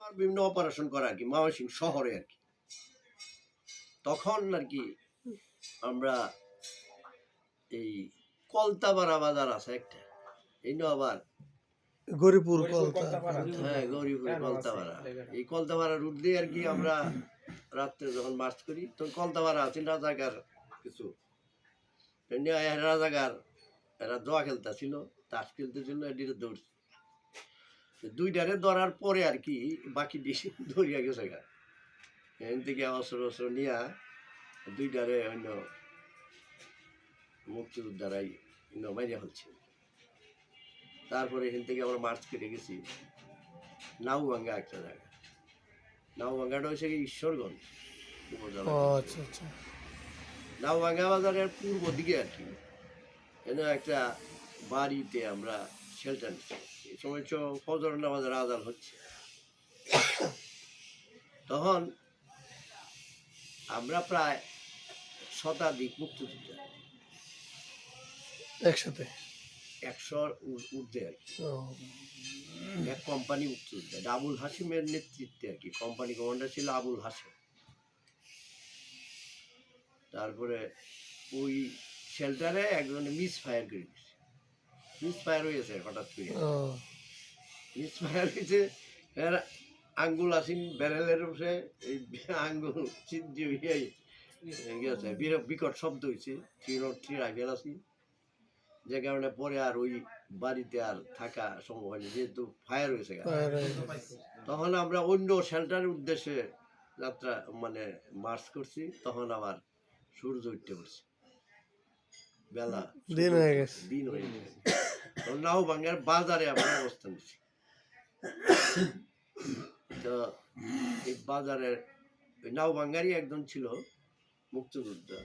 বিভিন্ন অপারেশন করা আর কি ময়মনসিংহ শহরে আর কি। তখন আর কি আমরা এই কলতাপাড়া বাজার আছে একটা, এই আবার গরিপুর হ্যাঁ গৌরীপুর কলতাপাড়া, এই কলতাপাড়া রুট দিয়ে আর কি আমরা রাত্রে যখন মার্চ করি তখন কলতাপাড়া আছেন রাজাকার কিছু রাজাকার, এরা জোয়া খেলতেছিল, তাস খেলতেছিল, এটিতে দৌড়ছে, দুইটারে ধরার পরে আর কি বাকি বেশি ধরিয়া গেছে গা, এখান থেকে অস্ত্র অস্ত্র নিয়ে দুইটারে অন্য মুক্তিযোদ্ধারাই মাইরে ফেলছে। তারপরে এখান থেকে আমরা মার্চ কেটে গেছি নাউভাঙ্গা একটা জায়গা, নাউভাঙ্গাটা হচ্ছে কি ঈশ্বরগঞ্জ উপজেলা। নাউভাঙ্গা বাজারের পূর্ব দিকে আর কি এনে একটা বাড়িতে আমরা শেল্টার নিচ্ছি। এই সময় ফজর নামাজের আজান হচ্ছে, তখন আমরা প্রায় শতাধিক মুক্তিযোদ্ধা একসাথে 100 ঊর্ধ্বে আর কি, এক কোম্পানি মুক্তিযোদ্ধা আবুল হাসিমের নেতৃত্বে আর কি, কোম্পানি কমান্ডার ছিল আবুল হাসিম। তারপরে ওই শেল্টারে একজনে মিস ফায়ার করে দিচ্ছে, মিস ফায়ার হয়েছে হঠাৎ করে, মিস ফায়ার হয়েছে, এর আঙ্গুল আসিন ব্যারেলের উপরে, এই আঙ্গুল চিন্তি হয়ে গেছে, বিকট শব্দ হয়েছে, 303 রাইফেল আছি, যে কারণে পরে আর ওই বাড়িতে আর থাকা সম্ভব হয়নি, যেহেতু ফায়ার হয়েছে। তখন আমরা অন্য শেল্টারের উদ্দেশ্যে যাত্রা মানে মার্চ করছি, তখন আবার সূর্য উঠতে পড়ছে, বেলা দিন হয়ে গেছে, নাউভাঙ্গার বাজারে আমরা অবস্থান নিচ্ছি। তো এই বাজারের নাউভাঙ্গারই একজন ছিল মুক্তিযোদ্ধা,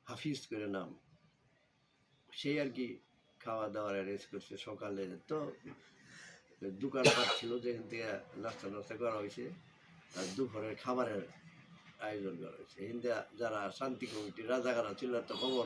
হাফিজ করে নাম, সেই আর কি খাওয়া দাওয়ার অ্যারেঞ্জ করছে। সকালে তো দোকানপাট ছিল যেখান থেকে নাস্তা নাস্তা করা হয়েছে, আর দুপুরের খাবারের আয়োজন করা হয়েছে। এখান থেকে যারা শান্তি কমিটি রাজাকারা ছিল একটা খবর,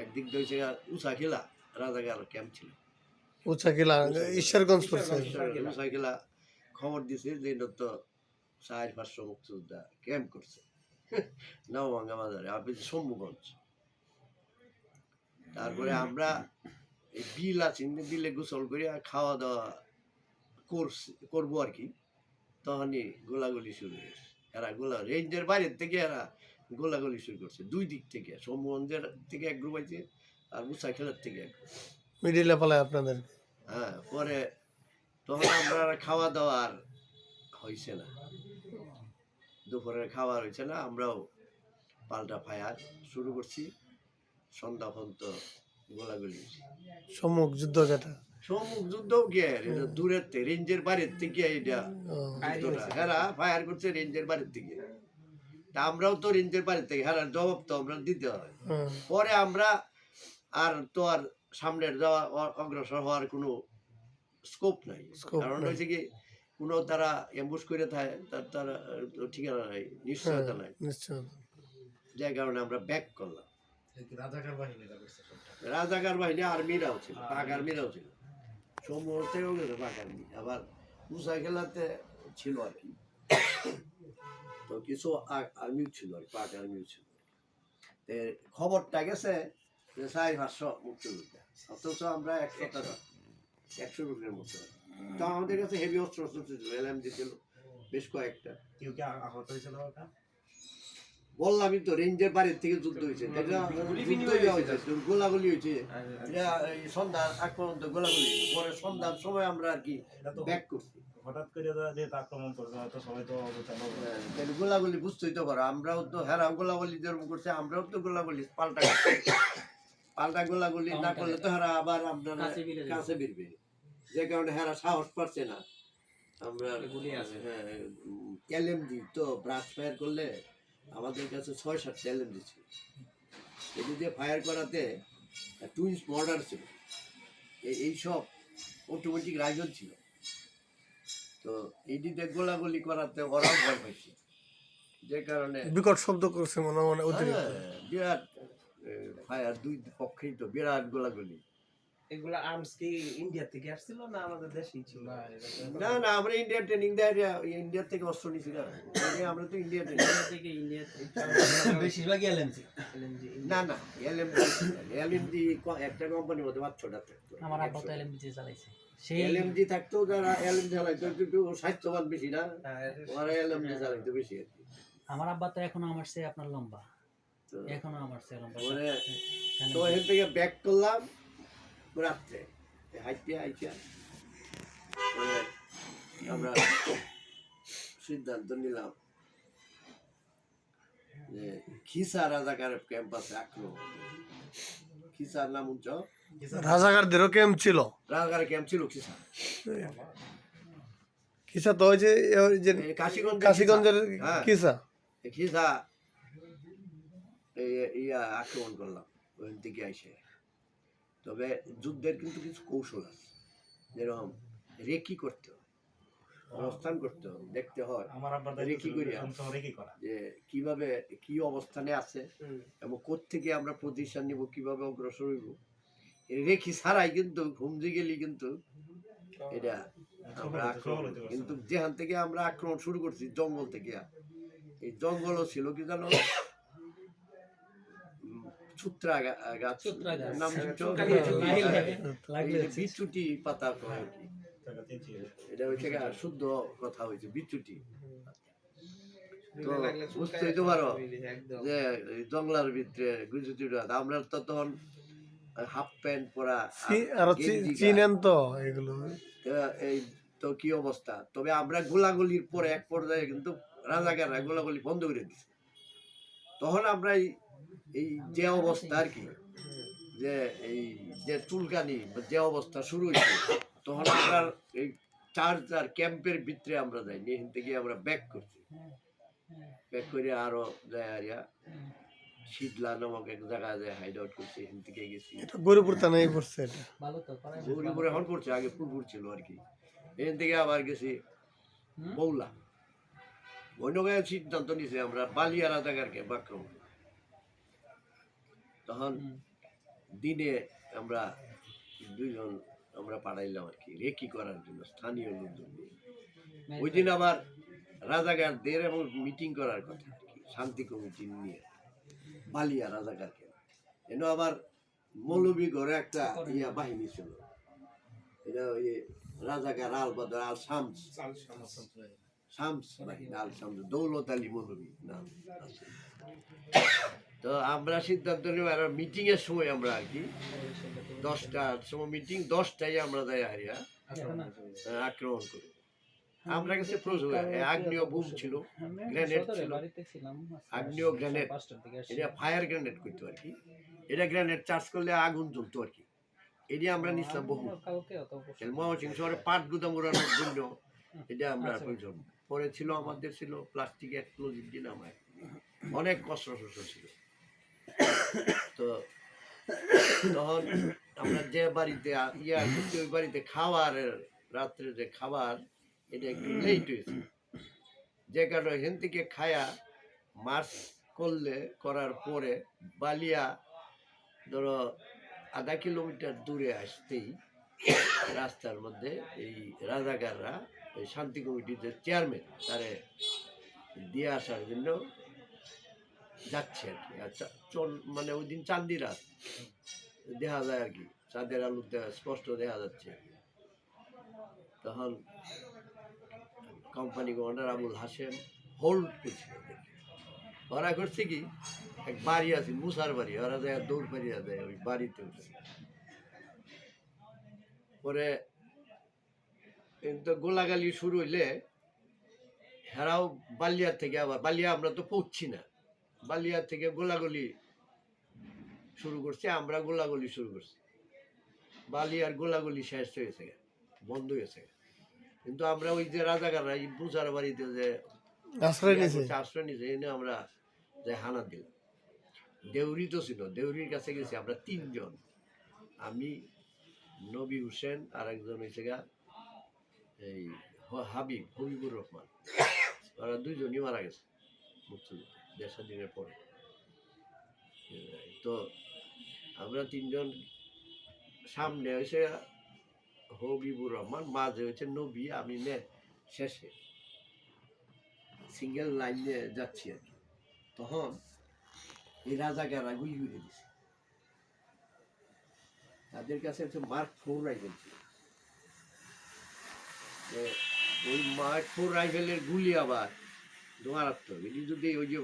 একদিক দিয়ে হয়েছে উঁচাখিলা রাজাকার ক্যাম্প ছিল, উঁচাখিলা ঈশ্বরগঞ্জ উঁচাখিলা খবর দিছে যে তো 400-500 মুক্তিযোদ্ধা ক্যাম্প করছে নাউভাঙ্গা বাজারে, আপনি শম্ভুগঞ্জ। তারপরে আমরা এই বিল আছে, বিলে গোসল করে খাওয়া দাওয়া করবো আর কি, তখনই গোলাগুলি শুরু হয়েছে। এরা রেঞ্জের বাইরের থেকে এরা গোলাগুলি শুরু করছে, দুই দিক থেকে, শম্ভুগঞ্জের থেকে এক গ্রুপ আছে আর উঁচাখিলার থেকে এক গ্রুপ, মিডিলে পালায় আপনাদের। হ্যাঁ, পরে তখন আমরা খাওয়া দাওয়া আর হয়েছে না, দুপুরের খাওয়া হয়েছে না, আমরাও পাল্টা ফায়ার শুরু করছি। সন্ধ্যা পর্যন্ত গোলাগুলি, সম্মুখ যুদ্ধ, যেটা সম্মুখ যুদ্ধ দূরের থেকে, রেঞ্জের বাইরের থেকে এটা হেরা ফায়ার করছে রেঞ্জের বাইরের থেকে, তা আমরাও তো রেঞ্জের বাইরের থেকে, হেরার জবাব তো আমরা দিতে হয়। পরে আমরা আর তো আর সামনের যাওয়া অগ্রসর হওয়ার কোনো স্কোপ নাই, কারণ হয়েছে কি কোনো তারা অ্যাম্বুশ করে থাকে, তারা ঠিকানা নাই, নিশ্চয়তা নাই, যে কারণে আমরা ব্যাক করলাম। রাজাকার বাহিনী আর্মিরাও ছিল, পাক আর্মিরাও ছিল, সমূহ থেকেও গেছে পাক আর্মি, আবার উঁচাখিলাতে ছিল আর কি, তো কিছু আর্মিও ছিল আর পাক আর্মিও ছিল। খবরটা গেছে যে 400-500 মুক্তিযোদ্ধা, অথচ আমরা 100 রুপির মতো। তো আমাদের কাছে হেভি অস্ত্র ছিল, এলএমজি ছিল বেশ কয়েকটা। বললামই তো রেঞ্জের বাড়ির থেকে যুদ্ধ হয়েছে, গোলাগুলি হয়েছে, সন্ধ্যার আগ পর্যন্ত গোলাগুলি হয়েছে, পরে সন্ধ্যার সময় আমরা আর কি ব্যাক করছি। হঠাৎ করে যেহেতু আক্রমণ করবে হয়তো সবাই তো গোলাগুলি বুঝতেই তো পারো, আমরাও তো হেরা গোলাগুলি যেরকম করছে, আমরাও তো গোলাগুলি পাল্টা গোলাগুলি না করলে তো হেরা আবার আপনার কাছে বেরবে, যে কারণে হেরা সাহস পাচ্ছে না। আমরা এলএমজি তো ব্রাশ ফায়ার করলে আমাদের কাছে 6-7 এলএমজি ছিল, এটি দিয়ে ফায়ার করাতে টুইন্স মর্ডার ছিল, এইসব অটোমেটিক রাইফেল ছিল, তো এটিতে গোলাগুলি করাতে ওরাও ভয় পাইছে, যে কারণে বিকট শব্দ করছে মনে বিরাট ফায়ার, দুই পক্ষেই তো বিরাট গোলাগুলি, এগুলা আর্মস কি ইন্ডিয়া থেকে আসছিল না আমাদের দেশেই ছিল? না না, আমরা ইন্ডিয়ার ট্রেনিং দেয়, ইন্ডিয়ার থেকে অস্ত্র নিছি না, আমরা তো ইন্ডিয়ার ট্রেনিং। ইন্ডিয়া বেশিরভাগই এলএমজি। না না, এলএমজি একটা কোম্পানির মধ্যে 5-6টা থাকতো। আমার আব্বা তো এলএমজি চালাইছে সেই এলএমজি থাকতো, যারা এলএমজি চালাইতো একটু স্বাস্থ্যবান বেশি না, ওরা এলএমজি চালাইতো বেশি আর কি। আমার আব্বা তো এখনো আমার চেয়ে আপনার লম্বা, তো এখনো আমার চেয়ে লম্বা। পরে তো এখান থেকে ব্যাক করলাম রাত্রে, হাইটে পরে আমরা সিদ্ধান্ত নিলাম যে খিসা রাজাকার ক্যাম্পাসে আক্রমণ। খিসার নাম উচ্চ, রাজাকারদেরও ক্যাম্প ছিল। রাজাকার ক্যাম্প ছিল খিসা। কিসা তো ওই যে এই কাশিগঞ্জের হ্যাঁ। কিসা। খিসা ইয়া আক্রমণ করলাম ওখান থেকে আইসে। তবে যুদ্ধের কিন্তু কিছু কৌশল আছে, যেরকম রেকি করতে হয়, অবস্থান করতে হয়, দেখতে হয় আমার আব্বার রেকি করি রেকি করা। যে কিভাবে কি অবস্থানে আছে এবং কোত্থেকে আমরা প্রতিষ্ঠান নিব, কিভাবে অগ্রসর হইব। এই রেখি ছাড়াই কিন্তু ঘুমজি গেলি কিন্তু এটা আমরা আক্রমণ, কিন্তু যেখান থেকে আমরা আক্রমণ শুরু করছি জঙ্গল থেকে, এই জঙ্গলও ছিল কি জানো, ছুত্রা গাছ, নাম বিচুটি পাতা কয় আর কি, এটা হচ্ছে শুদ্ধ কথা হয়েছে বিচুটি। তো বুঝতেই তো পারো যে জঙ্গলার ভিতরে গুজুটিরা, আমরা তো তখন হাফ প্যান্ট পরা, আরো চিনেন তো এগুলো। এই তো কি অবস্থা। তবে আমরা গোলাগুলির পরে এক পর্যায়ে কিন্তু রাজাকাররা গোলাগুলি বন্ধ করে দিচ্ছে। তখন আমরা এই যে অবস্থা আর কি, যে এই যে চুলকানি যে অবস্থা শুরু হয়েছে, তখন আমরা এই চার ক্যাম্পের ভিতরে আমরা যাইনি, এখান থেকে আমরা ব্যাক করছি। ব্যাক করে আরো যায় আরিয়া শীতলা নামক এক জায়গায় যায় হাইড আউট করছি, এখান থেকে গেছি। গরিপুর থানায় পড়ছে এটা। ভালো তো করাই গৌরীপুর এখন পড়ছে, আগে ফুলপুর ছিল আর কি। এখান থেকে আবার গেছি বৌলা, অন্য গায়ে সিদ্ধান্ত নিছে আমরা বালিয়া রাজাকারকে আক্রমণ। তখন দিনে আমরা দুইজন আমরা পাঠাইলাম আর কি রেকি করার জন্য স্থানীয় লোকজন। ওই দিন আবার রাজাকারদের এবং মিটিং করার কথা আর কি, শান্তি কমিটি নিয়ে বালিয়া রাজাকারকে। এনে আবার মৌলবী ঘরে একটা ইয়া বাহিনী ছিল, এটা ওই রাজাকার আল বদর আল শামস, শামস বাহিনী, আল শামস, দৌলত আলী মৌলবী নাম আছে। তো আমরা সিদ্ধান্ত নিলাম আর মিটিং এর সময় আমরা আর কি 10টার সময় মিটিং, 10টায় আমরা যাই হারিয়া আক্রমণ করি। আমরা কাছে প্রচুর আগ্নেয় বুম ছিল, গ্রেনেড ছিল, আগ্নেয় গ্রেনেড, এটা ফায়ার গ্রেনেড করতো আর কি। এটা গ্রেনেড চার্জ করলে আগুন জ্বলতো আর কি। এটা আমরা নিছিলাম বহু মহাসিং শহরে পাট গুদাম উড়ানোর জন্য, এটা আমরা প্রয়োজন। পরে ছিল আমাদের ছিল প্লাস্টিক এক্সপ্লোজিভ ডিনামাইট, অনেক অস্ত্র শস্ত্র ছিল। তো তখন আমরা যে বাড়িতে ইয়া করছি, ওই বাড়িতে খাবার, রাত্রে যে খাবার, এটা একটু লেট হয়েছে, যে কারণে এখান থেকে খায়া মার্চ করার পরে বালিয়া ধরো আধা কিলোমিটার দূরে আসতেই রাস্তার মধ্যে এই রাজাকাররা এই শান্তি কমিটির যে চেয়ারম্যান তারে দিয়ে আসার জন্য যাচ্ছে আর কি। আচ্ছা মানে ওই দিন চাঁদি রাত দেখা যায় আর কি, চাঁদের আলোতে স্পষ্ট দেখা যাচ্ছে। তখন company commander Abul Hashem hold করছিল, ওরা করছে কি এক বাড়ি আছে মুসার বাড়ি, ওরা যায় দৌড় পাড়িয়া যায় ওই বাড়িতে উঠে। পরে কিন্তু গোলাগালি শুরু হইলে হেরাও বালিয়ার থেকে, আবার বালিয়া আমরা তো পৌঁছছি না, বালিয়ার থেকে গোলাগুলি শুরু করছে, আমরা গোলাগুলি শুরু করছি। বালিয়ার গোলাগুলি শেষ হয়েছে, বন্ধ হয়েছে। কিন্তু আমরা ওই যে রাজাকাররা এই বুঝার বাড়িতে যে আশ্রয় নিয়েছে, এনে আমরা যে হানা দিলাম। দেউরি তো ছিল, দেউরির কাছে গেছি আমরা 3 জন, আমি, নবী হোসেন, আর একজন হয়েছে গা এই হাবিবুর রহমান, ওরা 2 জনই মারা গেছে মুক্তিযুদ্ধে দেড় দিনের পরে। তো আমরা 3 জন সামনে হয়েছে হবিবুর রহমান, মাঝে হয়েছে নবী, আমি শেষে সিঙ্গেল লাইনে যাচ্ছি আর কি। তখন এই রাজাকাররা গুলি করে দিছে। তাদের কাছে হচ্ছে মার্ক 4 রাইফেল ছিল। ওই মার্ক 4 রাইফেলের গুলি আবার মারাত্মক। এটি যদি ওই যে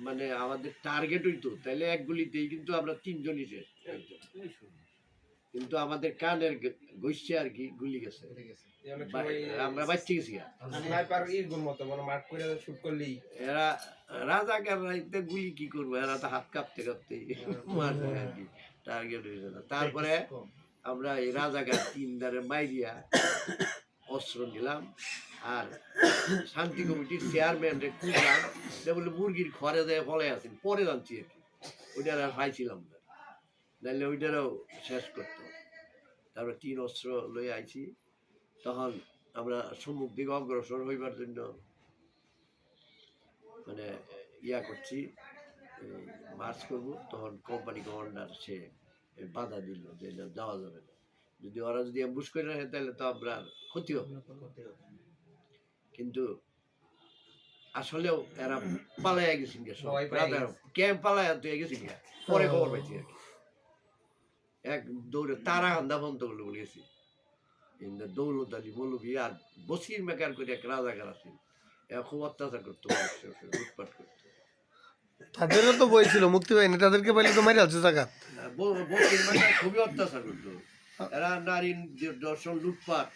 মানে আমাদের টার্গেট হইতো তাহলে এক গুলিতেই কিন্তু আমরা 3 জনই শেষ। কিন্তু আমাদের কানের গইছে আর কি, গুলি গেছে, আমরা বাঁচতে গেছি। এরা রাজাকাররা গুলি কি করবো, এরা তো হাত কাঁপতে কাঁপতে মারবে আর কি, টার্গেট হয়েছে না। তারপরে আমরা এই রাজাকার 3 ধারে মাইরিয়া অস্ত্র নিলাম, আর শান্তি কমিটির চেয়ারম্যান রে খুঁজলাম, বলে মুরগির ঘরে যায় ফলে আছেন, পরে জানছি আর কি, ওইটার আর পাইছিলাম না, নাহলে ওইটারও শেষ করতো। তারপরে 3 অস্ত্র লয়ে আইছি। তখন আমরা সম্মুখ দিকে অগ্রসর হইবার জন্য মানে ইয়া করছি, মার্চ করব। তখন কোম্পানি কমান্ডার সে বাধা দিল যে এটা যাওয়া যাবে না, যদি ওরা যদি অ্যাম্বুশ করে রাখে তাহলে তো আমরা ক্ষতি হবে। কিন্তু আসলেও এরা পালাইয়া গেছেন, ক্যাম্প পালাইয়া তো গেছি, পরে খবর পাইছি আর কি। এক দৌড়ে তারা হান্দা বন্ধ করলো বলে গেছি। দৌলত আলী মৌলভী আর বসির মেকার করে এক রাজাকার আছেন, এরা খুব অত্যাচার করতো, লুটপাট করতো। তাদেরও তো বই ছিল, মুক্তি পায়নি, তাদেরকে পাইলে তো মারি আছে জায়গা। বসির মেকার খুবই অত্যাচার করতো, এরা নারী দর্শন, লুটপাট,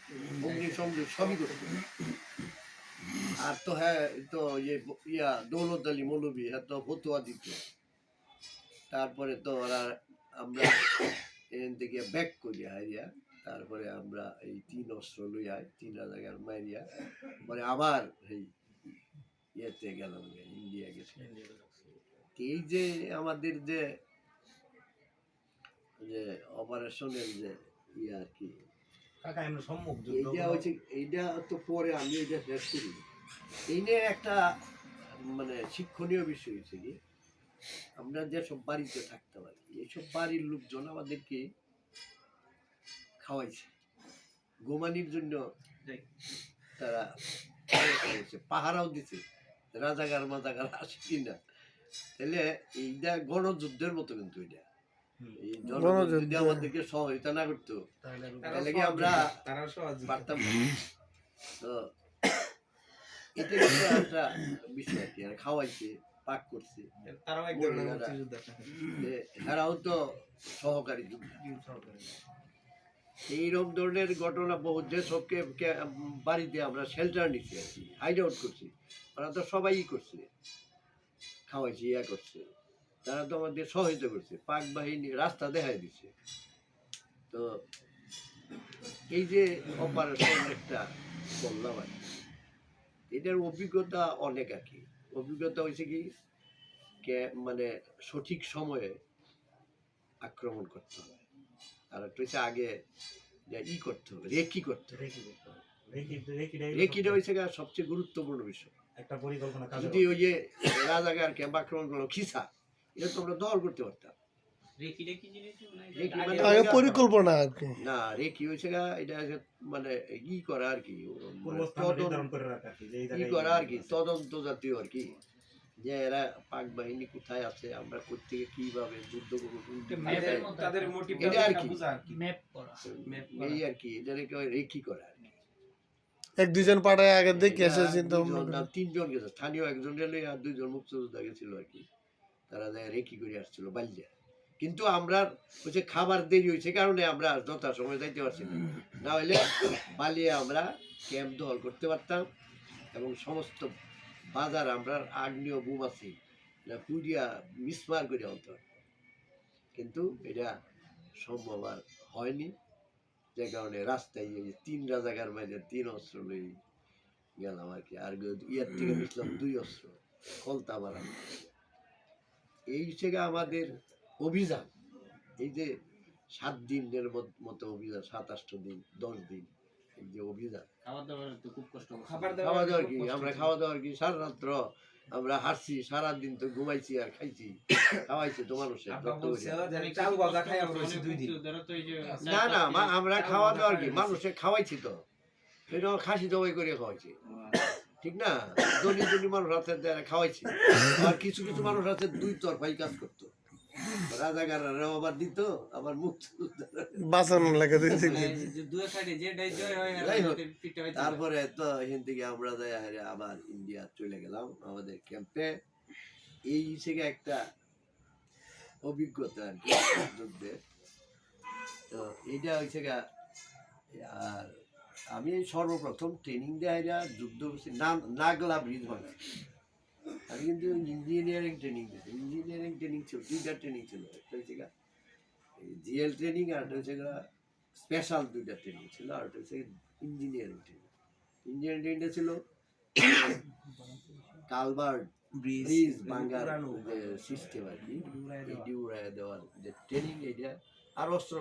অগ্নি সংযোগ সবই করতো। আর তো হ্যাঁ, তো ইয়া দৌলত আলী মৌলভী এত ফতুয়া দিত। তারপরে তো ওরা আমরা এখান থেকে ব্যাক করিয়া হারিয়া, তারপরে আমরা এই 3 অস্ত্র লইয়া 3 রাজাকার মারিয়া পরে আবার এই ইয়েতে গেলাম, ইন্ডিয়া গেছি। এই যে আমাদের যে অপারেশনের যে ইয়ে আর কি, এইটা হচ্ছে, এইটা তো পরে আমি এটা শেষ করি। এই নিয়ে একটা মানে শিক্ষণীয় বিষয় হচ্ছে কি, আমরা যেসব বাড়িতে থাকতে পারি, এইসব বাড়ির লোকজন আমাদেরকে খাওয়াইছে, গোমানির জন্য তারা পাহারাও দিছে, রাজাকার মাজাকার আসে কিনা। তাহলে এইটা গণযুদ্ধের মতো, কিন্তু এটা এই জনগণ যদি আমাদেরকে সহযোগিতা না করতো তাহলে কি আমরা পারতাম না। তো এটা কিন্তু একটা বিষয় আর কি, খাওয়াইছে, পাক করছে, এরাও তো সহকারী। এইরকম ধরনের ঘটনা বহু, যে সবকে বাড়িতে আমরা শেল্টার নিচ্ছি আর কি, হাইড আউট করছি, ওরা তো সবাই করছে, খাওয়াইছে, ইয়া করছে, তারা তো আমাদের সহায়তা করছে, পাক বাহিনী রাস্তা দেখাই দিচ্ছে। তো এই যে অপারেশন একটা বললাম আর কি, এটার অভিজ্ঞতা অনেক আর কি। অভিজ্ঞতা হয়েছে কি, মানে সঠিক সময়ে আক্রমণ করতে হবে, আর একটা হচ্ছে আগে ই করতে হবে, রেকি করতে হবে। রেকিটা হয়েছে সবচেয়ে গুরুত্বপূর্ণ বিষয়। যদি ওই যে রাজাকার ক্যাম্প আক্রমণ করলো খিসা, এটা তো আমরা দল করতে পারতাম। পরিকল্পনা আর কি না, রেকি হয়েছে এটা মানে ই করা আর কি, ই করা আর কি, তদন্ত জাতীয় আর কি, যে এরা পাক বাহিনী কোথায় আছে, আমরা কোথেকে কিভাবে যুদ্ধ করবো, এটা আর কি, এই আর কি, এটা রেকি করা আর কি। 1-2 জন পাঠায় আগে দেখে এসে চিন্তা 3 জন গেছে, স্থানীয় একজন রেলে আর 2 জন মুক্তিযোদ্ধা গেছিল আর কি, তারা যায় রেকি করে আসছিল বাল্যা। কিন্তু আমরা হচ্ছে খাবার দেরি হয়েছে কারণে আমরা যথাসময় যাইতে পারছি না, না হলে পালিয়ে আমরা ক্যাম্প দখল করতে পারতাম, এবং সমস্ত বাজার আমরা আগ্নেয় বোম আছে পুড়িয়া মিসমার করে আনতে পারতাম। কিন্তু এটা সম্ভব আর হয়নি, যে কারণে রাস্তায় 3 রাজাকার মাঝে 3 অস্ত্র লই গেলাম আর কি। আর ইয়ার থেকে বুঝলাম 2 অস্ত্র কলতা মারা। এই থেকে আমাদের অভিযান, এই যে 7 দিনের মতো অভিযান, 7-8 দিন 10 দিন, এই যে অভিযান, খাওয়া দাওয়ার কি আমরা খাওয়া দাওয়ার কি সারা রাত্র আমরা হারছি সারাদিন, তো ঘুমাইছি আর খাইছি, খাওয়াইছে তো মানুষের আব্বা যত বলছে হইলো। যে চাল গজা খাই আমরা রয়েছি 2 দিন। না না আমরা খাওয়া দাওয়ার কি মানুষে খাওয়াইছি তো, সেটা খাসি জবাই করে খাওয়াইছি, ঠিক না? ধনী ধনী মানুষ আছে যারা খাওয়াইছি, আর কিছু কিছু মানুষ আছে 2 তরফাই কাজ করতো, রাজাকাররাও আবার দিত, আবার মুক্ত। বাঁচানোর লাগে দিয়েছে। যাই হোক, তারপরে তো এখান থেকে আমরা যাই আবার ইন্ডিয়া চলে গেলাম আমাদের ক্যাম্পে। এই থেকে একটা অভিজ্ঞতা আর কি যুদ্ধের। তো এইটা হয়েছে গা, আর আমি সর্বপ্রথম ট্রেনিং দেয়া যুদ্ধ করছি নাগলা ব্রিজ বানাচ্ছি। আমি কিন্তু ইঞ্জিনিয়ারিং ট্রেনিং দিয়েছি। ইঞ্জিনিয়ারিং ট্রেনিং ছিল 2টা ট্রেনিং ছিল, একটা হচ্ছে গা জিএল ট্রেনিং, আর একটা হচ্ছে গা স্পেশাল 2টা ট্রেনিং ছিল, আর একটা হচ্ছে ইঞ্জিনিয়ারিং ট্রেনিং। ইঞ্জিনিয়ারিং ট্রেনিংটা ছিল কালভার্ট ব্রিজ ভাঙার যে সিস্টেম আর কি, এই উড়াইয়া দেওয়ার যে ট্রেনিং, এইটা আর অস্ত্র